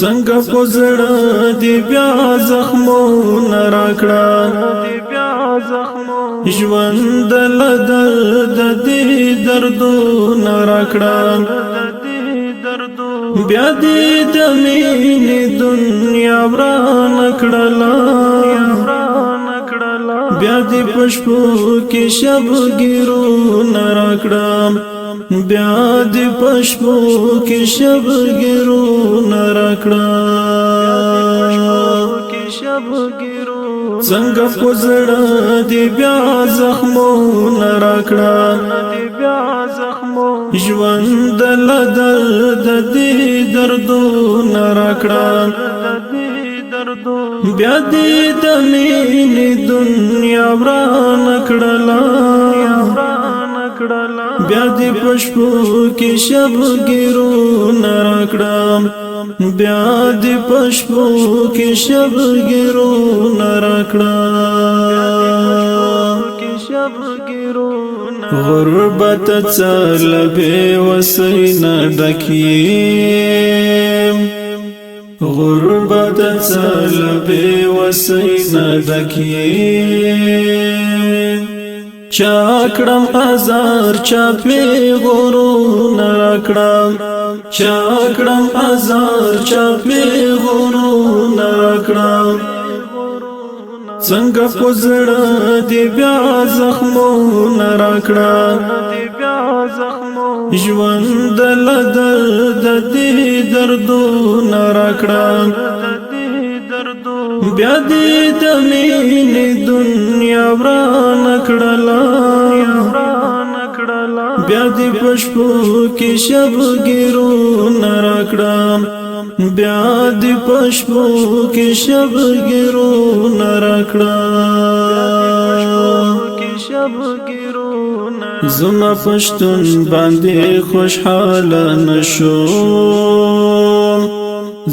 څنګه پزړه دی بیا زخمونه راکړه ژوند له درد دې دردونه راکړه بیا دې د مینې دنیا ورانه کړله بیا دې په شپو کې شبګیرونه راکړه بیا دې په شپو کې شبګیرونه راکړه څنګه پزړه دې بیا زخمونه راکړه ژوند له درد دې دردونه راکړه بیا دې د مینې دنیا ورانه کړله بیا دې په شپو کې شبګیرونه راکړه بیا دې په شپو کې شبګیرونه راکړه غربت څل به وسینه ډکیم غربت څل به وسینه ډکیم چاکړم ازار چا پیغورونه راکړم چاکړم ازار چا پیغورونه راکړم څنګه پزړه دی بیا زخمونه راکړه ژوند له درد دې دردونه راکړه بیا دې د مینې دنیا ورانه کړله بیا دې په شپو کې شبګیرونه راکړه بیا دې په شپو کې شبګیرونه راکړه زما پښتون باندې خوشحاله نشوم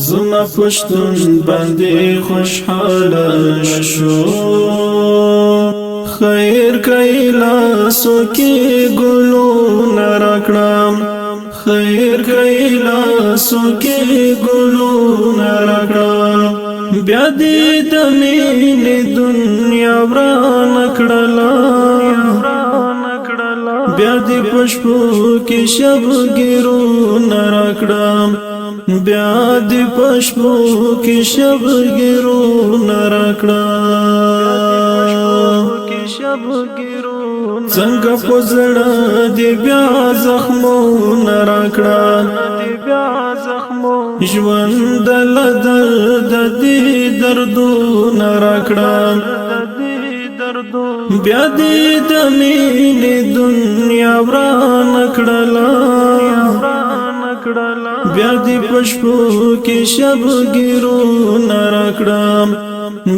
زما پښتون باندې خوشحاله نشوم خیر کایلاسو کې ګلونه راکړم خیر کایلاسو کې ګلونه راکړم بیا دې د مینې دنیا ورانه کړله بیا دې په شپو کې شبګیرونه راکړم بیا دې په شپو کې شبګیرونه راکړه څنګه پزړه دې بیا زخمونه راکړه ژوند له درد دې دردونه راکړه بیا دې د مینې دنیا ورانه کړله بیا دې په شپو کې شبګیرونه راکړه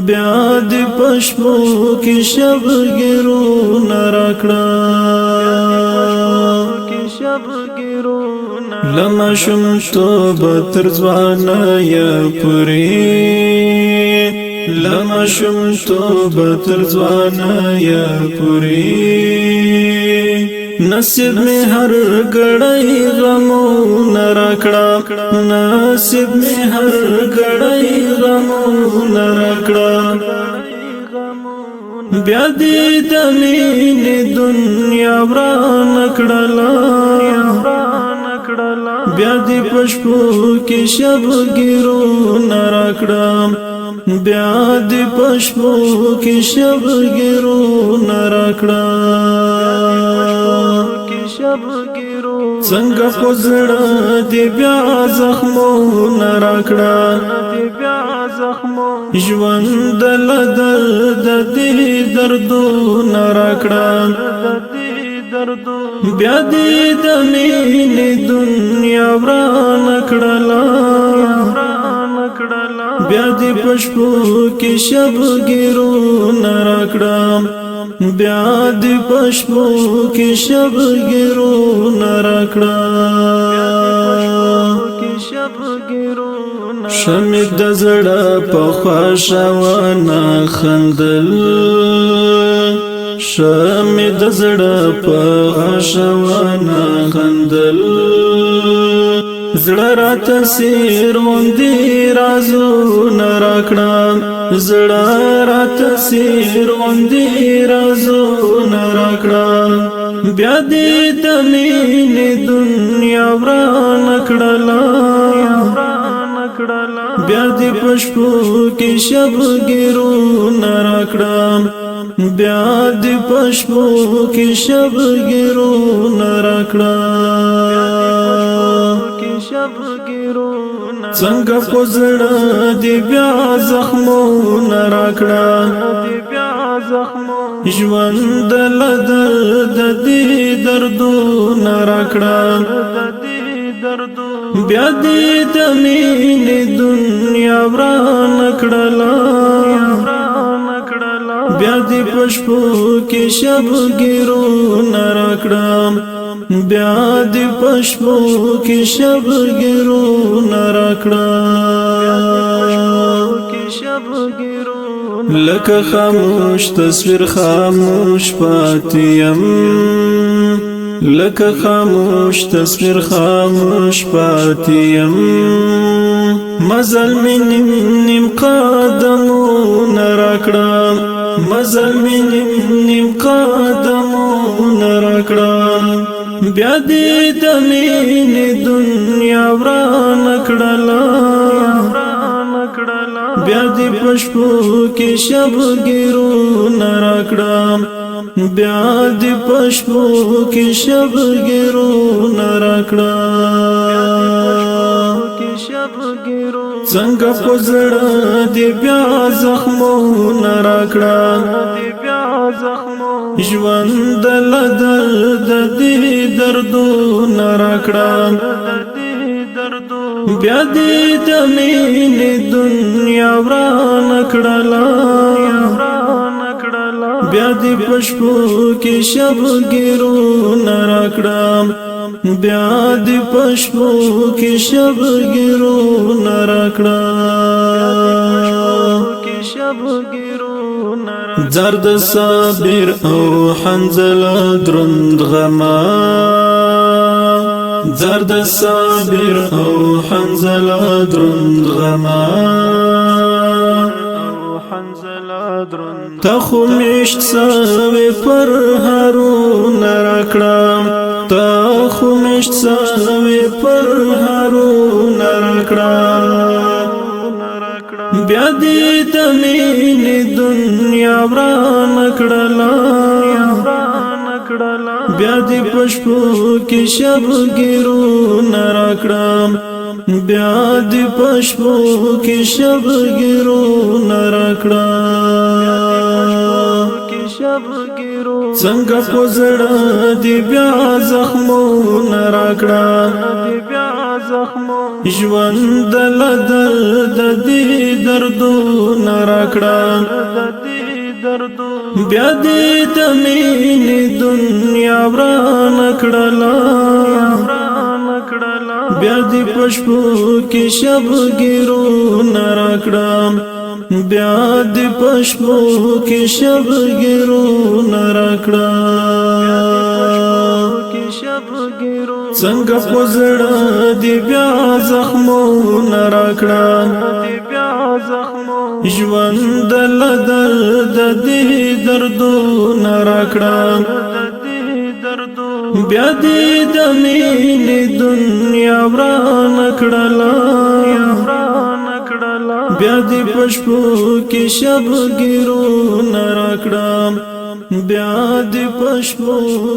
بیا دې په شپو کې شبګیرونه راکړه لما شمتوب تر ځوانۍ پورې لما شمتوب تر ځوانۍ پورې نصیب می هر ګړی غمونه راکړه نصیب می هر ګړی غمونه راکړه بیا دې د مینې دنیا ورانه کړله بیا دې په شپو کې شبګیرونه راکړه بیا دې په شپو کې شبګیرونه راکړه څنګه پزړه دې بیا زخمونه راکړه ژوند له درد دې دردونه راکړه بیا دې د مینې دنیا ورانه کړله بیا دې په شپو کې شبګیرونه راکړه بیا دې په شپو کې شبګیرونه راکړه شمع د زړه په خوښونه خندل شمع د زړه په خوښونه خندل زړه راته سیروندې رازونه راکړه زړه راته سیروندې رازونه راکړه بیا دې د مینې دنیا ورانه کړله بیا دې په شپو کې شبګیرونه راکړه بیا دې په شپو کې شبګیرونه راکړه څنګه په زړه دې بیا زخمونه راکړه ژوند له درد دې دردونه راکړه بیا دې د مینې دنیا ورانه کړله بیا دې په شپو کې شبګیرونه راکړه بیا دې په شپو کې شبګیرونه راکړه لکه خاموش تصویر خاموش پاتې یم لکه خاموش تصویر خاموش پاتې یم مزل مې نیم قدمونه راکړه مزل مې نیم قدمونه راکړه بیا دې د مینې دنیا ورانه کړله بیا دې په شپو کې شبګیرونه راکړه بیا دې په شپو کې شبګیرونه راکړه څنګه په زړه دې بیا زخمونه راکړه ژوند له درد دې دردونه راکړه بیا دې د مینې دنیا ورانه کړله بیا دې په شپو کې شبګیرونه راکړه بیا دې په شپو کې شبګیرونه راکړه زرد صابر او حنزله دروند غما زرد صابر او حنزله دروند غما تا خو میشت سوی پر هارون راکړه تا خو میشت سوی پر هارون راکړه بیا دې د مینې دنیا ورانه کړله بیا دې په شپو کې شبګیرونه راکړه بیا دې په شپو کې شبګیرونه راکړه څنګه په زړه دې بیا زخمونه راکړه ژوند له درد دې دردونه راکړه بیا دې د مینې دنیا ورانه کړله بیا دې په شپو کې شبګیرونه راکړه بیا دې په شپو کې شبګیرونه راکړه څنګه په زړه دې بیا زخمونه راکړه ژوند له درد دې دردونه راکړه بیا دې د مینې دنیا ورانه کړله بیا دې په شپو کې شبګیرونه راکړه بیا دې په شپو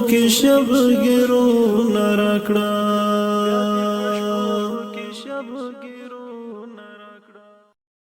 کې شبګیرونه راکړه